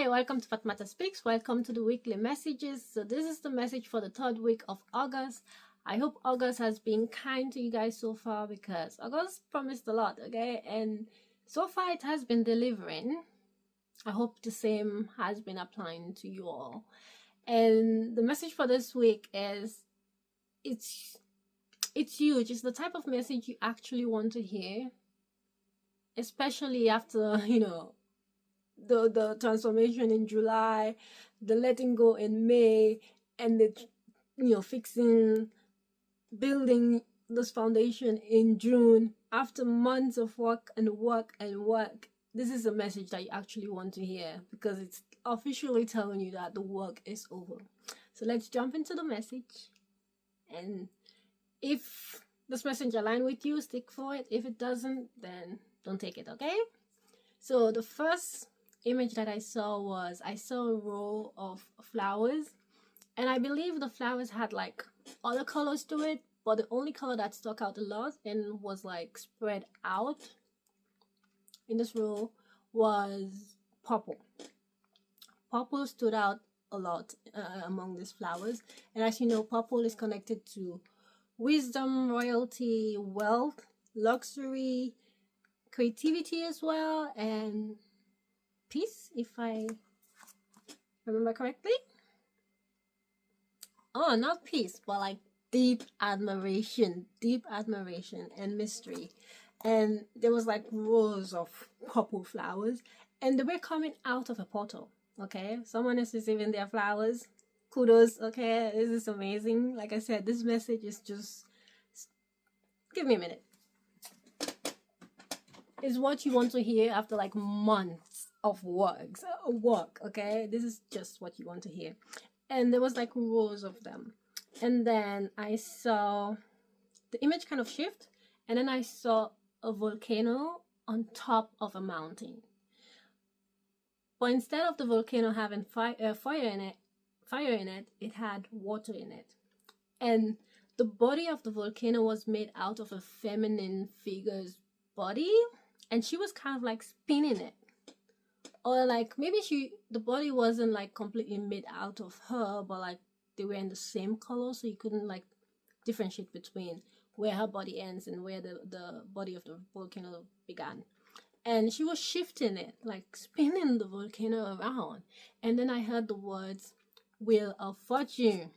Hi, welcome to Fatmata Speaks. Welcome to the weekly messages. So this is the message for the third week of August. I hope August has been kind to you guys so far because August promised a lot, okay? And so far it has been delivering. I hope the same has been applying to you all. And the message for this week is it's huge. It's the type of message you actually want to hear, especially after, the transformation in July, the letting go in May, and the fixing, building this foundation in June. After months of work and work and work, this is a message that you actually want to hear because it's officially telling you that the work is over. So let's jump into the message, and if this message aligns with you, stick for it. If it doesn't, then don't take it, okay? So the first image that I saw a row of flowers, and I believe the flowers had like other colors to it, but the only color that stuck out a lot and was like spread out in this row was purple. Purple stood out a lot among these flowers, and as you know, purple is connected to wisdom, royalty, wealth, luxury, creativity as well, and peace, if I remember correctly. Oh, not peace, but like deep admiration and mystery. And there was like rows of purple flowers, and they were coming out of a portal. Okay, someone is receiving their flowers. Kudos. Okay, this is amazing. Like I said, this message is just, give me a minute. Is what you want to hear after like months of work, okay? This is just what you want to hear. And there was like rows of them. And then I saw the image kind of shift, and then I saw a volcano on top of a mountain. But instead of the volcano having fire in it, it had water in it. And the body of the volcano was made out of a feminine figure's body, and she was kind of like spinning it, or like maybe the body wasn't like completely made out of her, but like they were in the same color, so you couldn't like differentiate between where her body ends and where the body of the volcano began. And she was shifting it, like spinning the volcano around. And then I heard the words, Wheel of Fortune.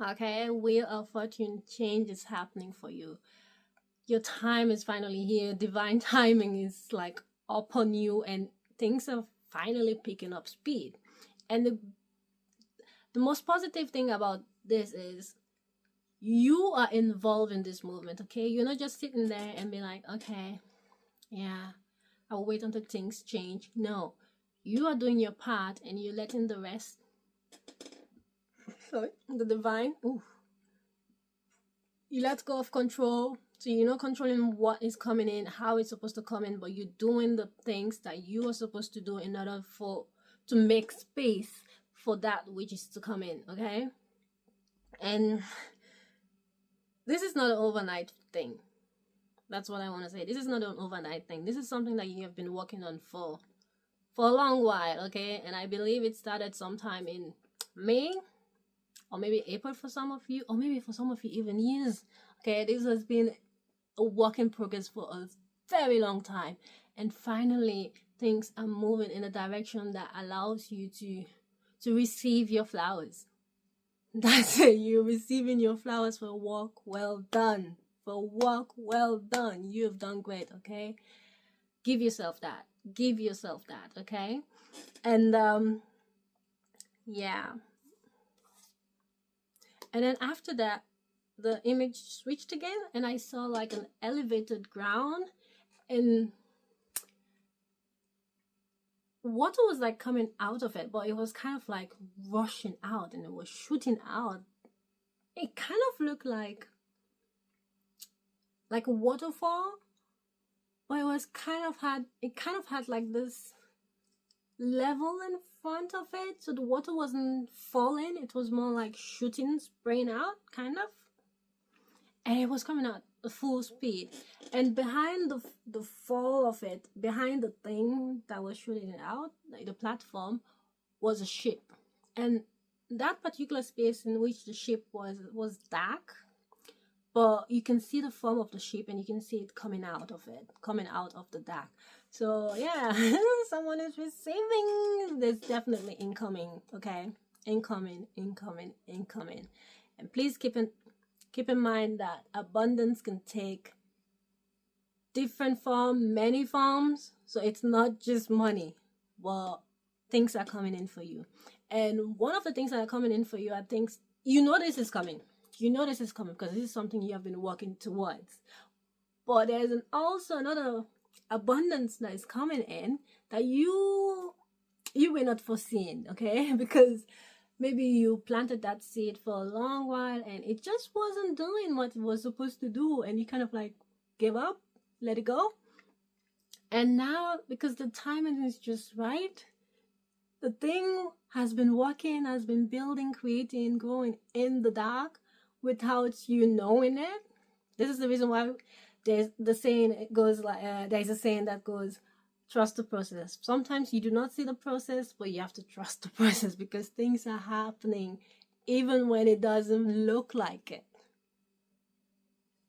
Okay, Wheel of Fortune, change is happening for you. Your time is finally here. Divine timing is like upon you, and things are finally picking up speed. And the most positive thing about this is you are involved in this movement, okay? You're not just sitting there and be like, okay, yeah, I'll wait until things change. No, you are doing your part and you're letting the rest, the divine, you let go of control. So you're not controlling what is coming in, how it's supposed to come in, but you're doing the things that you are supposed to do in order to make space for that which is to come in, okay? And this is not an overnight thing. That's what I want to say. This is not an overnight thing. This is something that you have been working on for a long while, okay? And I believe it started sometime in May, or maybe April for some of you, or maybe for some of you even years. Okay, this has been a work in progress for a very long time, and finally things are moving in a direction that allows you to receive your flowers. That's it. You're receiving your flowers for work well done. For work well done. You have done great, okay? Give yourself that. Give yourself that, okay? And yeah. And then after that, the image switched again, and I saw like an elevated ground, and water was like coming out of it, but it was kind of like rushing out, and it was shooting out. It kind of looked like a waterfall, but it kind of had like this level in front of it, so the water wasn't falling, it was more like shooting, spraying out, kind of. And it was coming out full speed, and behind the fall of it, behind the thing that was shooting it out, like the platform, was a ship. And that particular space in which the ship was dark, but you can see the form of the ship and you can see it coming out of it, coming out of the dark. So yeah, someone is receiving. There's definitely incoming. Okay, incoming, incoming, incoming. And please keep in mind that abundance can take different form, many forms. So it's not just money. Well, things are coming in for you. And one of the things that are coming in for you are things you know this is coming. You know this is coming because this is something you have been working towards. But there's also another abundance that is coming in that you were not foreseeing, okay? Because maybe you planted that seed for a long while and it just wasn't doing what it was supposed to do, and you kind of like gave up, let it go. And now, because the timing is just right, the thing has been working, has been building, creating, growing in the dark without you knowing it. This is the reason why there's the saying, it goes like, there's a saying that goes, trust the process. Sometimes you do not see the process, but you have to trust the process because things are happening even when it doesn't look like it.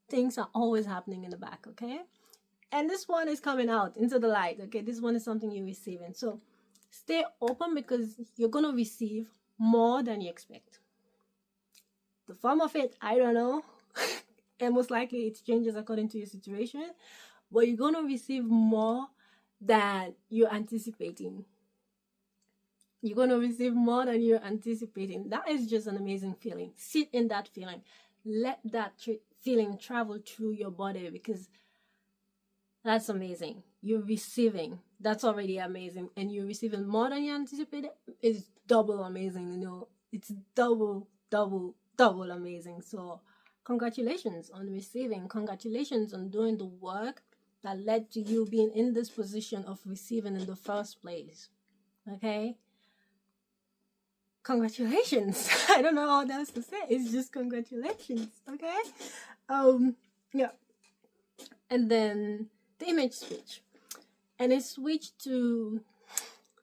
Things are always happening in the back, okay? And this one is coming out into the light, okay? This one is something you're receiving. So stay open because you're going to receive more than you expect. The form of it, I don't know. And most likely it changes according to your situation. But you're going to receive more than you're anticipating. You're going to receive more than you're anticipating. That is just an amazing feeling. Sit in that feeling. Let that feeling travel through your body because that's amazing. You're receiving. That's already amazing. And you're receiving more than you anticipated. It's double amazing, you know. It's double amazing. So congratulations on receiving. Congratulations on doing the work that led to you being in this position of receiving in the first place. Okay? Congratulations. I don't know what else to say. It's just congratulations. Okay? Yeah. And then the image switch. And it switched to,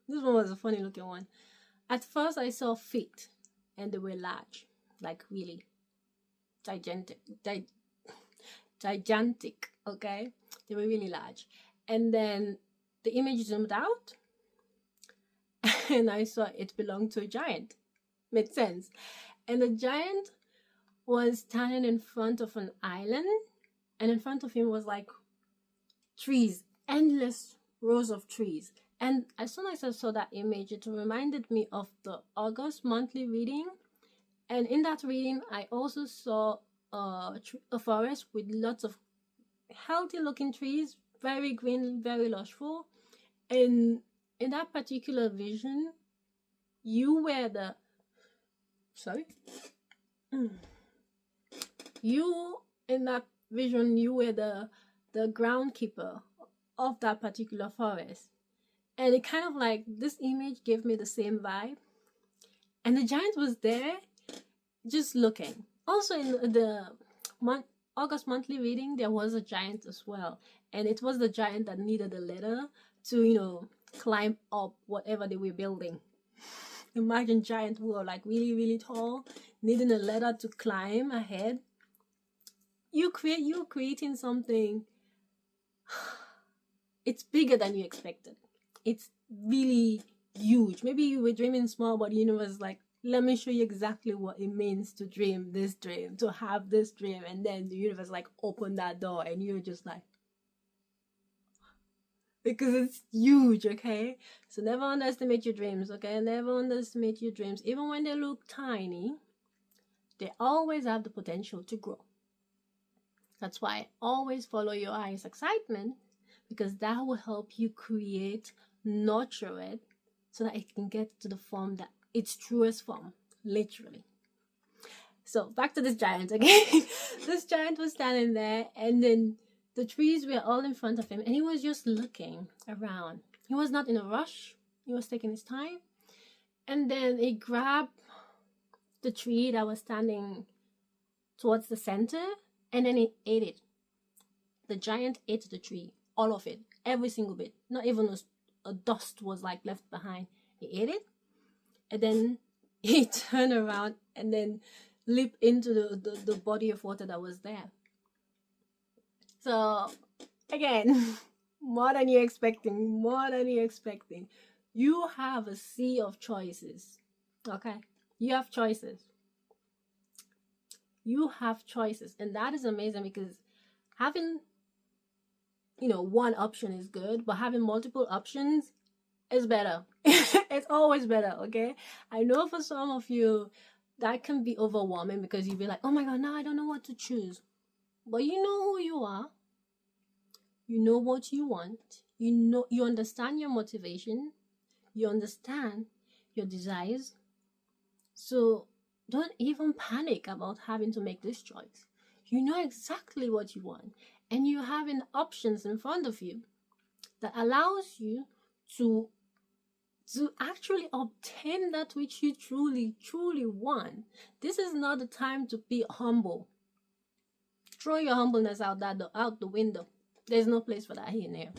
this one was a funny looking one. At first I saw feet and they were large, like really gigantic, okay? They were really large. And then the image zoomed out and I saw it belonged to a giant. Made sense. And the giant was standing in front of an island, and in front of him was like trees, endless rows of trees. And as soon as I saw that image, it reminded me of the August monthly reading. And in that reading, I also saw a forest with lots of healthy looking trees, very green, very lushful. And in that particular vision, you were the, in that vision, you were the groundkeeper of that particular forest. And it kind of like, this image gave me the same vibe. And the giant was there just looking. Also in the August monthly reading, there was a giant as well. And it was the giant that needed a ladder to, you know, climb up whatever they were building. Imagine giants who are like really, really tall, needing a ladder to climb ahead. You're creating something. It's bigger than you expected. It's really huge. Maybe you were dreaming small, but the universe is like, let me show you exactly what it means to dream this dream, to have this dream. And then the universe like open that door and you're just like, because it's huge, okay? So never underestimate your dreams, okay? Never underestimate your dreams. Even when they look tiny, they always have the potential to grow. That's why always follow your highest excitement, because that will help you create, nurture it, so that it can get to the form that its truest form, literally. So back to this giant, okay? This giant was standing there, and then the trees were all in front of him, and he was just looking around. He was not in a rush. He was taking his time. And then he grabbed the tree that was standing towards the center, and then he ate it. The giant ate the tree, all of it, every single bit. Not even a dust was like left behind. He ate it, and then he turned around and then leaped into the body of water that was there. So again, more than you're expecting, more than you're expecting. You have a sea of choices. Okay? You have choices. You have choices. And that is amazing, because having, one option is good, but having multiple options is better. It's always better, okay? I know for some of you, that can be overwhelming, because you'll be like, oh my God, now I don't know what to choose. But you know who you are. You know what you want. You understand your motivation. You understand your desires. So don't even panic about having to make this choice. You know exactly what you want, and you having options in front of you that allows you to actually obtain that which you truly, truly want. This is not the time to be humble. Throw your humbleness out the window. There's no place for that here and there.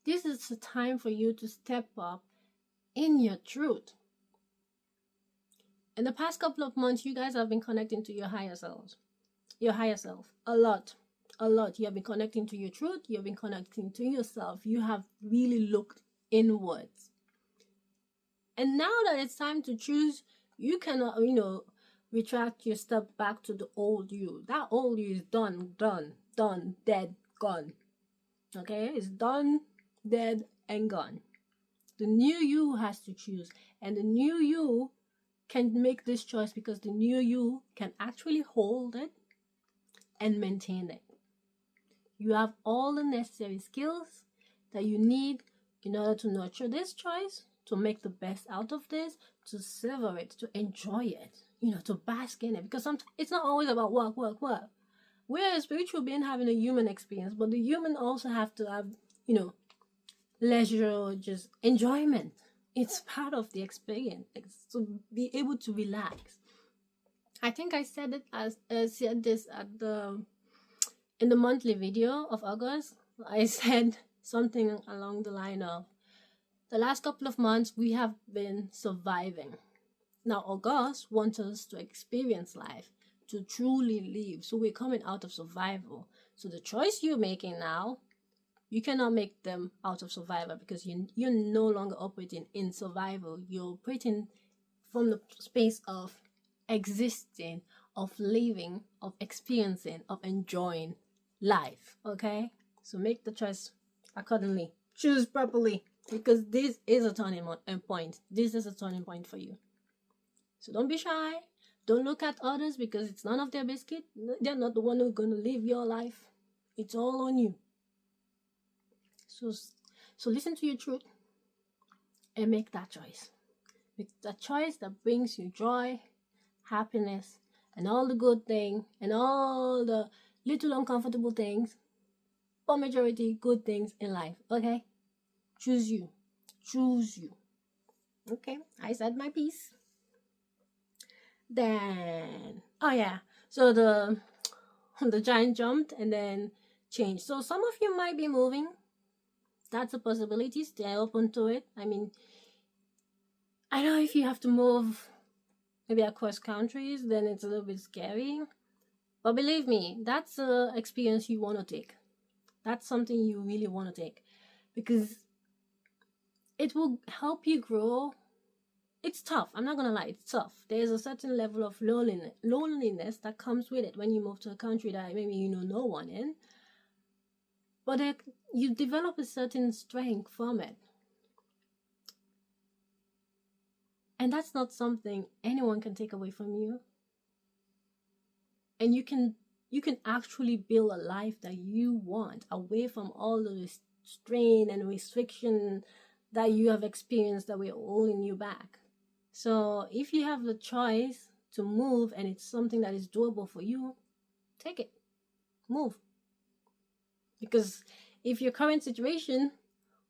This is the time for you to step up in your truth. In the past couple of months, you guys have been connecting to your higher selves. Your higher self. A lot. You have been connecting to your truth. You have been connecting to yourself. You have really looked inwards. And now that it's time to choose, you cannot, retract your step back to the old you. That old you is done, dead, gone. Okay? It's done, dead, and gone. The new you has to choose. And the new you can make this choice, because the new you can actually hold it and maintain it. You have all the necessary skills that you need in order to nurture this choice, to make the best out of this, to savor it, to enjoy it, to bask in it. Because sometimes it's not always about work. We're a spiritual being having a human experience, but the human also have to have, leisure or just enjoyment. It's part of the experience, to be able to relax. I think I said it said this in the monthly video of August. I said something along the line of, the last couple of months we have been surviving. Now August wants us to experience life, to truly live. So we're coming out of survival. So the choice you're making now, you cannot make them out of survival, because you're no longer operating in survival. You're operating from the space of existing, of living, of experiencing, of enjoying life. Okay? So make the choice accordingly. Choose properly, because this is a turning point. This is a turning point for you. So don't be shy. Don't look at others, because it's none of their biscuit. They're not the one who's going to live your life. It's all on you. So listen to your truth and make that choice. Make that choice that brings you joy, happiness, and all the good things, and all the little uncomfortable things, but majority good things in life. Okay? Choose you. Choose you. Okay? I said my piece. Then, oh yeah. So the giant jumped and then changed. So some of you might be moving. That's a possibility. Stay open to it. I mean, I know if you have to move maybe across countries, then it's a little bit scary. But believe me, that's an experience you want to take. That's something you really want to take, because it will help you grow. It's tough. I'm not going to lie. It's tough. There's a certain level of loneliness that comes with it when you move to a country that maybe you know no one in. But you develop a certain strength from it. And that's not something anyone can take away from you. And you can actually build a life that you want, away from all the strain and restriction that you have experienced that we're holding you back. So if you have the choice to move and it's something that is doable for you, take it. Move. Because if your current situation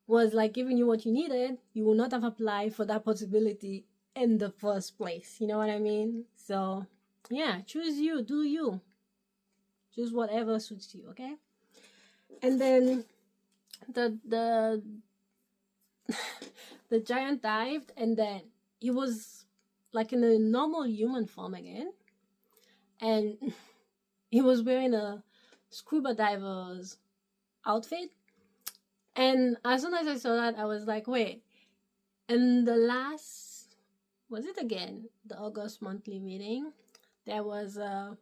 was like giving you what you needed, you will not have applied for that possibility in the first place. You know what I mean? So yeah, choose you, do you. Choose whatever suits you, okay? And then the the giant dived, and then he was like in a normal human form again, and he was wearing a scuba diver's outfit. And as soon as I saw that, I was like, wait. And the last, was it again the August monthly reading? There was I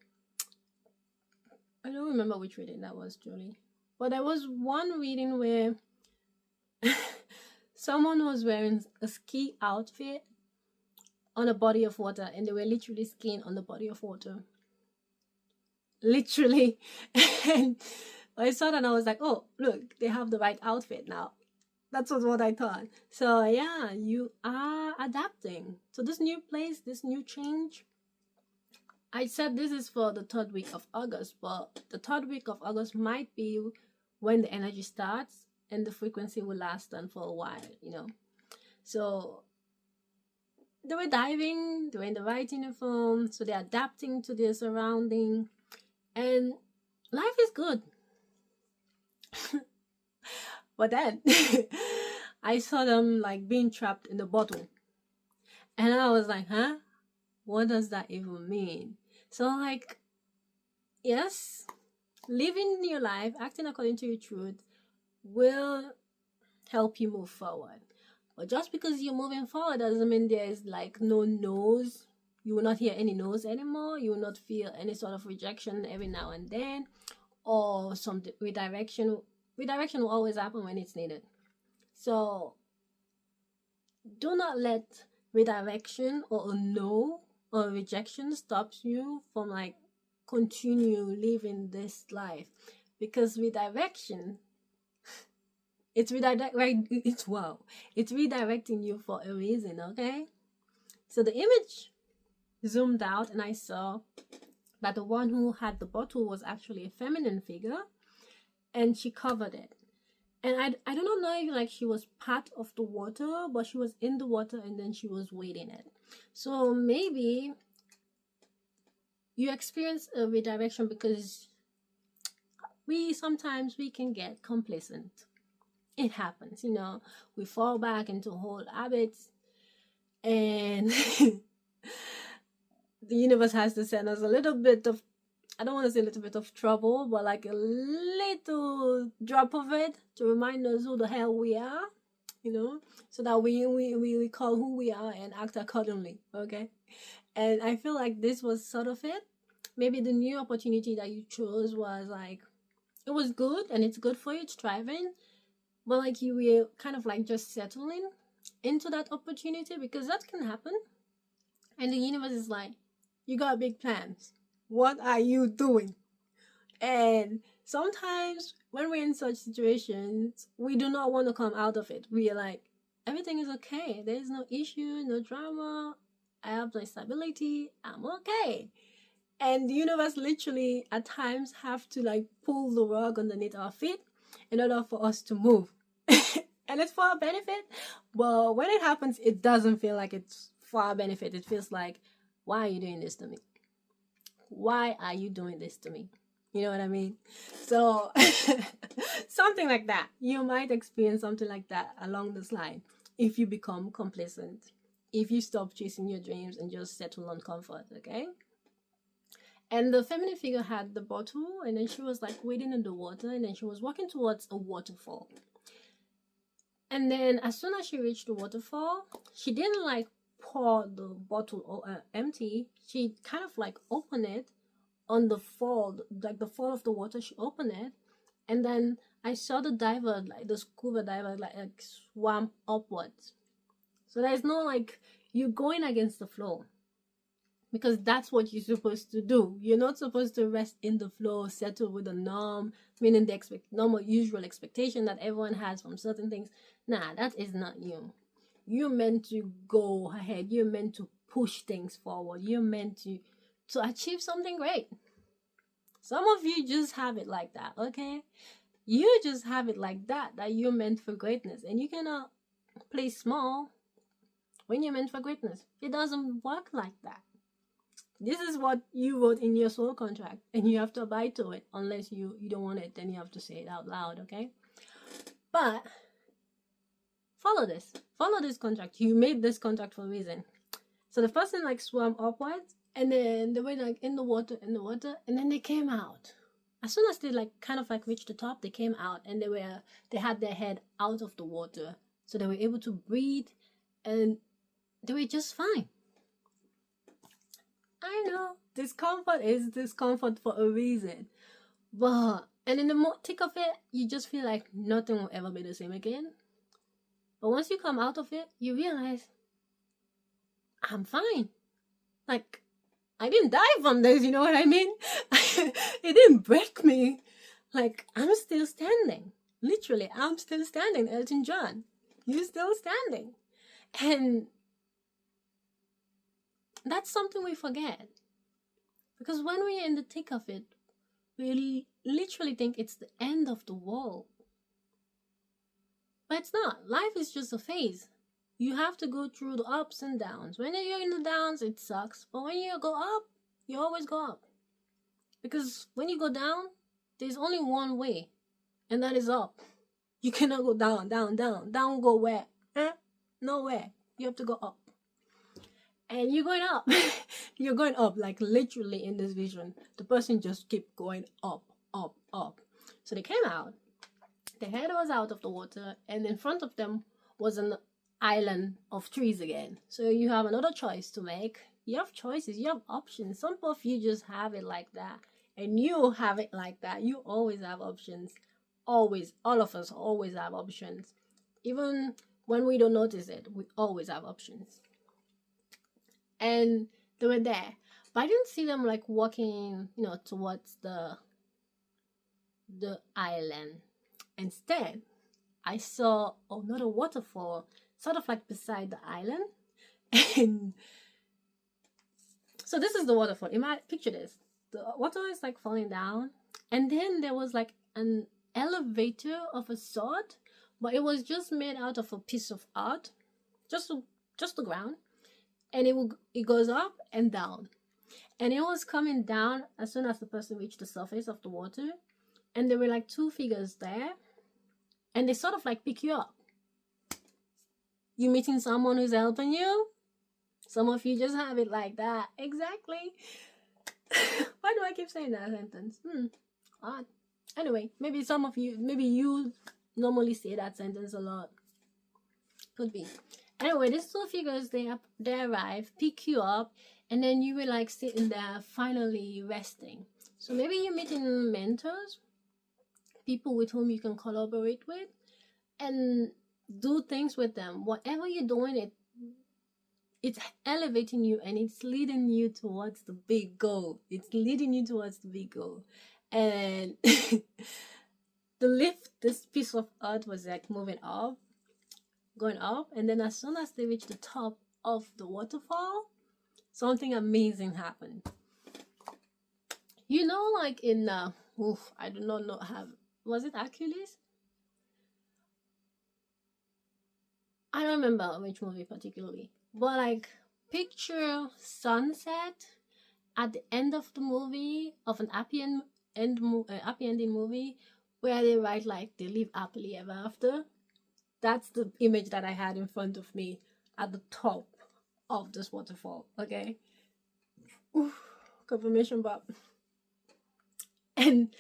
don't remember which reading that was, Julie, but there was one reading where someone was wearing a ski outfit on a body of water, and they were literally skiing on the body of water. Literally. And I saw that and I was like, oh, look, they have the right outfit now. That's what I thought. So yeah, you are adapting to this new place, this new change. I said this is for the 3rd week of August, but the 3rd week of August might be when the energy starts, and the frequency will last on for a while, you know. So they were diving, they were in the right uniform, so they're adapting to their surrounding, and life is good. But then I saw them like being trapped in the bottle, and I was like, huh? What does that even mean? So like, yes, living your life, acting according to your truth will help you move forward. But just because you're moving forward doesn't mean there's like no no's. You will not hear any no's anymore. You will not feel any sort of rejection every now and then, or some redirection. Redirection will always happen when it's needed. So do not let redirection or a no or rejection stops you from like continue living this life, because redirection, it's redirecting you for a reason. Okay, so the image zoomed out and I saw that the one who had the bottle was actually a feminine figure, and she covered it. And I don't know if like she was part of the water, but she was in the water and then she was wading it. So maybe you experience a redirection because sometimes we can get complacent. It happens, you know, we fall back into old habits, and the universe has to send us a little bit of, I don't want to say a little bit of trouble, but like a little drop of it to remind us who the hell we are, you know, so that we recall who we are and act accordingly. Okay. And I feel like this was sort of it. Maybe the new opportunity that you chose was like, it was good and it's good for you, it's thriving, but like you were kind of like just settling into that opportunity, because that can happen. And the universe is like, you got big plans. What are you doing? And sometimes when we're in such situations, we do not want to come out of it. We are like, everything is okay. There is no issue, no drama. I have my stability. I'm okay. And the universe literally at times have to like pull the rug underneath our feet in order for us to move. And it's for our benefit. But when it happens, it doesn't feel like it's for our benefit. It feels like, why are you doing this to me? Why are you doing this to me? You know what I mean? So something like that. You might experience something like that along this line if you become complacent, if you stop chasing your dreams and just settle on comfort. Okay. And the feminine figure had the bottle, and then she was like wading in the water, and then she was walking towards a waterfall. And then as soon as she reached the waterfall, she didn't like pour the bottle empty. She kind of like opened it on the fall, like the fall of the water. She opened it, and then I saw the diver, like the scuba diver, like swam upwards. So there's no like you going against the flow, because that's what you're supposed to do. You're not supposed to rest in the flow, settle with the norm, meaning the normal usual expectation that everyone has from certain things. Nah, that is not you. You're meant to go ahead. You're meant to push things forward. You're meant to achieve something great. Some of you just have it like that, okay? You just have it like that you're meant for greatness. And you cannot play small when you're meant for greatness. It doesn't work like that. This is what you wrote in your soul contract, and you have to abide to it. Unless you don't want it, then you have to say it out loud, okay? But follow this. Follow this contract. You made this contract for a reason. So the person like swam upwards, and then they were like in the water, and then they came out. As soon as they like kind of like reached the top, they came out, and they had their head out of the water, so they were able to breathe, and they were just fine. I know discomfort is discomfort for a reason, but and in the thick of it, you just feel like nothing will ever be the same again. But once you come out of it, you realize I'm fine. Like, I didn't die from this, you know what I mean? It didn't break me. Like, I'm still standing. Literally, I'm still standing, Elton John. You're still standing. And that's something we forget. Because when we're in the thick of it, we literally think it's the end of the world. But it's not. Life is just a phase. You have to go through the ups and downs. When you're in the downs, it sucks. But when you go up, you always go up. Because when you go down, there's only one way. And that is up. You cannot go down, down, down. Down go where? Nowhere. You have to go up. And you're going up. You're going up, like literally in this vision. The person just keep going up, up, up. So they came out. Their head was out of the water. And in front of them was an island of trees again. So you have another choice to make. You have choices. You have options. Some of you just have it like that. And you have it like that. You always have options. Always. All of us always have options. Even when we don't notice it, we always have options. And they were there. But I didn't see them like walking, towards the island. Instead, I saw another waterfall sort of like beside the island. And so this is the waterfall. You might picture this. The water is like falling down. And then there was like an elevator of a sort, but it was just made out of a piece of art. Just the ground. And it goes up and down. And it was coming down as soon as the person reached the surface of the water. And there were like two figures there. And they sort of like pick you up. You meeting someone who's helping you? Some of you just have it like that. Exactly. Why do I keep saying that sentence? Odd. Anyway, maybe you normally say that sentence a lot. Could be. Anyway, these two figures, they arrive, pick you up, and then you were like sitting there finally resting. So maybe you're meeting mentors, people with whom you can collaborate with, and do things with them. Whatever you're doing, it's elevating you, and it's leading you towards the big goal. It's leading you towards the big goal. And the lift, this piece of art was like moving up, going up, and then as soon as they reached the top of the waterfall, something amazing happened. Like in I do not know, was it Hercules? I don't remember which movie particularly, but like picture sunset at the end of the movie, of an happy ending movie, where they write like they live happily ever after. That's the image that I had in front of me at the top of this waterfall. Okay. Oof, confirmation Bob. And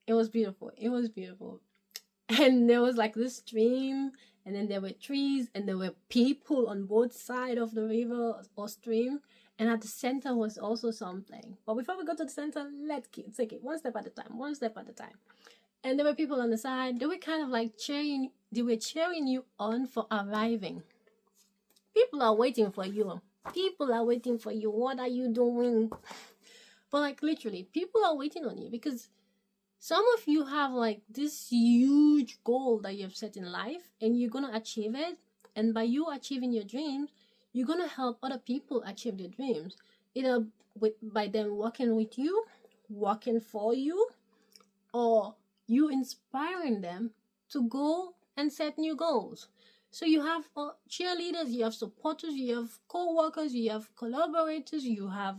it was beautiful. It was beautiful. And there was like this stream, and then there were trees, and there were people on both sides of the river or stream. And at the center was also something. But before we go to the center, let's take it one step at a time. And there were people on the side. They were kind of like cheering. They were cheering you on for arriving. People are waiting for you. What are you doing? But like literally, people are waiting on you, because some of you have like this huge goal that you have set in life, and you're going to achieve it. And by you achieving your dreams, you're going to help other people achieve their dreams. Either by them working with you, working for you, or you inspiring them to go and set new goals. So you have cheerleaders, you have supporters, you have co-workers, you have collaborators, you have,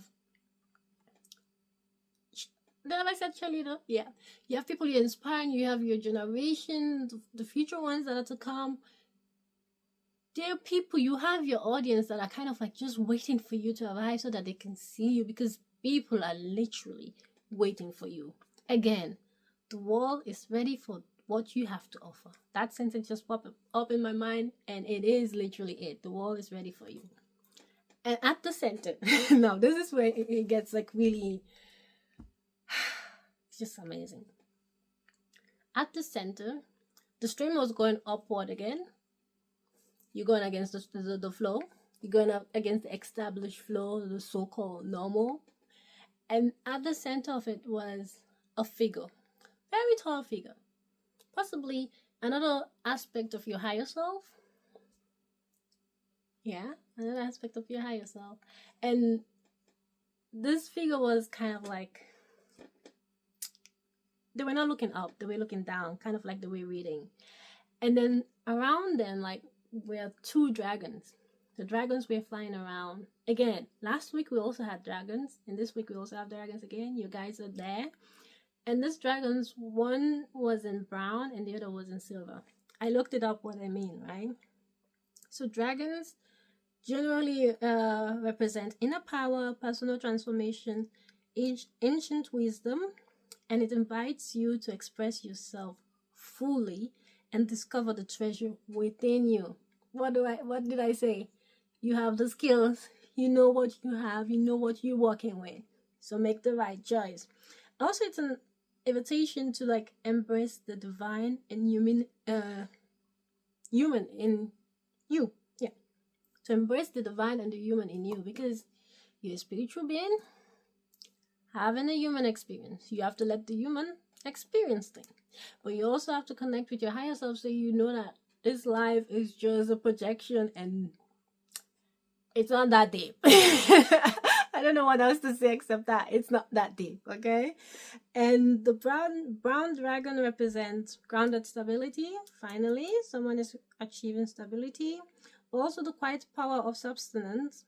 did I say cheerleader? Yeah. You have people you inspire, you have your generation, the future ones that are to come. There are people, you have your audience that are kind of like just waiting for you to arrive so that they can see you, because people are literally waiting for you. Again, the world is ready for what you have to offer. That sentence just popped up in my mind, and it is literally it. The world is ready for you. And at the center, now this is where it gets like really, it's just amazing. At the center, the stream was going upward again. You're going against the flow. You're going up against the established flow, the so-called normal. And at the center of it was a figure, very tall figure, possibly another aspect of your higher self. Yeah, another aspect of your higher self. And this figure was kind of like, they were not looking up, they were looking down, kind of like the way reading. And then around them, like, were two dragons. The dragons were flying around. Again, last week we also had dragons, and this week we also have dragons again. You guys are there. And these dragons, one was in brown and the other was in silver. I looked it up what I mean, right? So dragons generally represent inner power, personal transformation, ancient wisdom, and it invites you to express yourself fully and discover the treasure within you. What did I say? You have the skills, you know what you have, you know what you're working with. So make the right choice. Also, it's an invitation to like embrace the divine and human in you. Yeah. To embrace the divine and the human in you, because you're a spiritual being having a human experience. You have to let the human experience things. But you also have to connect with your higher self, so you know that this life is just a projection and it's not that deep. I don't know what else to say except that it's not that deep, okay? And the brown dragon represents grounded stability. Finally, someone is achieving stability. Also the quiet power of substance,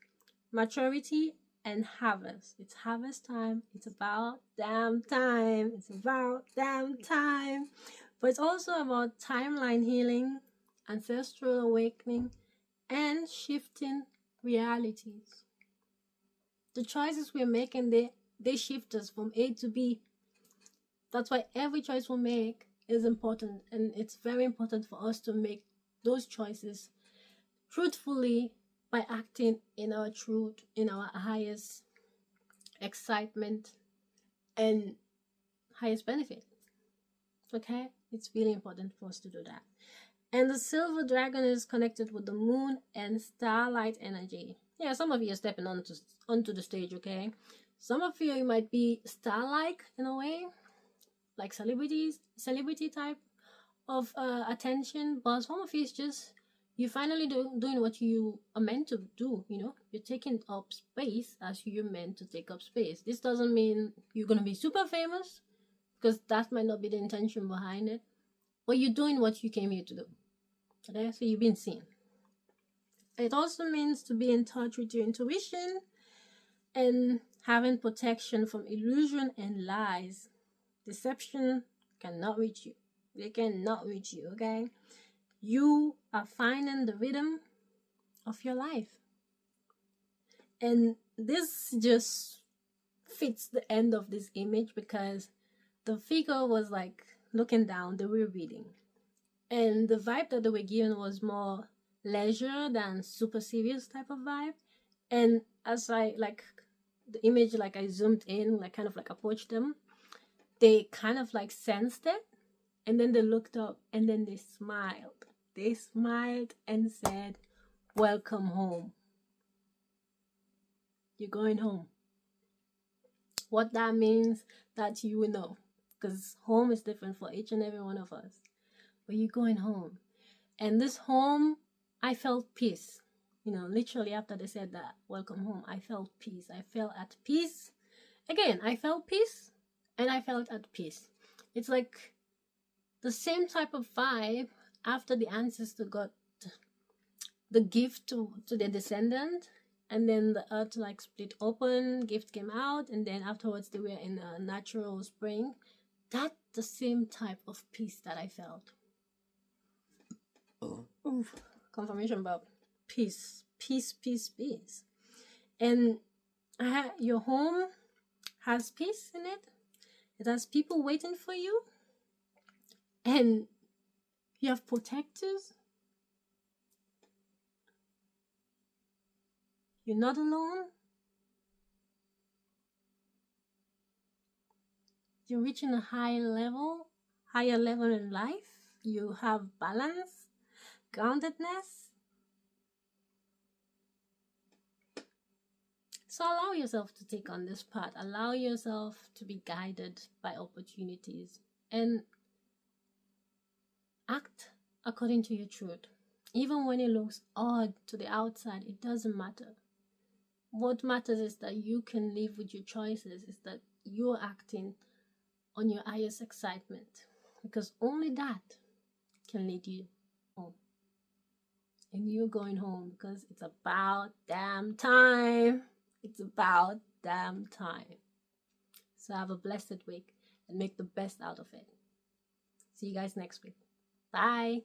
maturity, and harvest. It's harvest time. It's about damn time. It's about damn time. But it's also about timeline healing, ancestral awakening, and shifting realities. The choices we're making, they shift us from A to B. That's why every choice we make is important, and it's very important for us to make those choices truthfully by acting in our truth, in our highest excitement and highest benefit. Okay? It's really important for us to do that. And the silver dragon is connected with the moon and starlight energy. Yeah, some of you are stepping onto the stage, okay? Some of you might be star-like in a way, like celebrity type of attention, but some of you is just you finally doing what you are meant to do. You know, you're taking up space as you're meant to take up space. This doesn't mean you're gonna be super famous, because that might not be the intention behind it, but you're doing what you came here to do. Okay, so you've been seen. It also means to be in touch with your intuition and having protection from illusion and lies. Deception cannot reach you. They cannot reach you, okay? You are finding the rhythm of your life. And this just fits the end of this image, because the figure was like looking down, they were reading. And the vibe that they were given was more leisure than super serious type of vibe. And as I like the image, like I zoomed in, like kind of like approached them, they kind of like sensed it, and then they looked up and then they smiled. They smiled and said, "Welcome home. You're going home." What that means, that you will know, because home is different for each and every one of us. But you're going home. And this home, I felt peace. You know, literally after they said that, "Welcome home," I felt peace. I felt at peace. Again, I felt peace and I felt at peace. It's like the same type of vibe after the ancestor got the gift to their descendant, and then the earth like split open, gift came out, and then afterwards they were in a natural spring. That's the same type of peace that I felt. Oof. Confirmation about peace. And your home has peace in it. It has people waiting for you, and you have protectors. You're not alone. You're reaching a higher level in life. You have balance, groundedness. So allow yourself to take on this path. Allow yourself to be guided by opportunities and act according to your truth. Even when it looks odd to the outside, it doesn't matter. What matters is that you can live with your choices, is that you're acting on your highest excitement, because only that can lead you home. And you're going home because it's about damn time. It's about damn time. So have a blessed week and make the best out of it. See you guys next week. Bye.